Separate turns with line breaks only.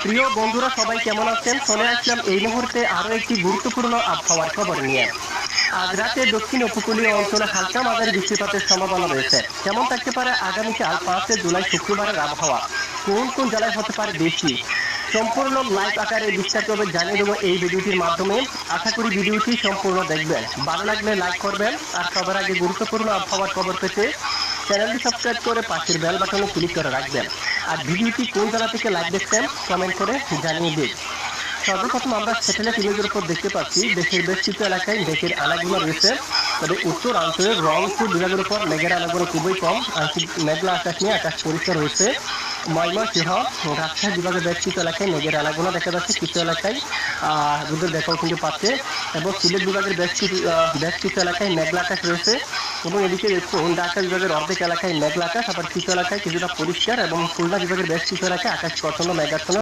প্রিয় বন্ধুরা সবাই কেমন আছেন? চলে আসলাম এই মুহূর্তে আরো একটি গুরুত্বপূর্ণ আবহাওয়ার খবর নিয়ে। আজ রাতে দক্ষিণ উপকূলীয় অঞ্চলে হালকা মাঝারি বৃষ্টিপাতের সম্ভাবনা রয়েছে। কেমন থাকতে পারে আগামীকাল 5 জুলাই শুক্রবারের আবহাওয়া, কোন কোন জেলায় হতে পারে বৃষ্টি, সম্পূর্ণ লাইভ আকারে বিস্তারিতভাবে জানিয়ে দেবো এই ভিডিওটির মাধ্যমে। আশা করি ভিডিওটি সম্পূর্ণ দেখবেন, ভালো লাগলে লাইক করবেন। আর সবার আগে গুরুত্বপূর্ণ আবহাওয়ার খবর পেতে চ্যানেলটি সাবস্ক্রাইব করে পাশের বেল বাটনে ক্লিক করে রাখবেন। আর ভিডিওটি কোন জেলা থেকে লাইভ দেখছেন কমেন্ট করে জানিয়ে দিন। সর্বপ্রথম আমরা স্যাটেলাইট ইমেজের উপর দেখতে পাচ্ছি দেশের বেশ কিছু এলাকায় মেঘের আনাগোনা রয়েছে। তবে উত্তরাঞ্চলের রংপুর বিভাগের উপর মেঘের আনাগোনা খুবই কম, আংশিক মেঘলা আকাশ নিয়ে আকাশ পরিষ্কার রয়েছে। ময়মনসিংহ রাজশাহী বিভাগের বেশ কিছু এলাকায় মেঘের আনাগোনা দেখা যাচ্ছে, কিছু এলাকায় রোদের দেখাও কিন্তু পাচ্ছে। এবং সিলেট বিভাগের বেশ কিছু এলাকায় মেঘলা আকাশ রয়েছে। এবং এদিকে দেখুন ঢাকা বিভাগের অর্ধেক এলাকায় মেঘলা আকাশ, আবার কিছু এলাকায় কিছুটা পরিষ্কার। এবং খুলনা বিভাগের বেশ কিছু এলাকায় আকাশ প্রচন্ড মেঘাচ্ছন্ন।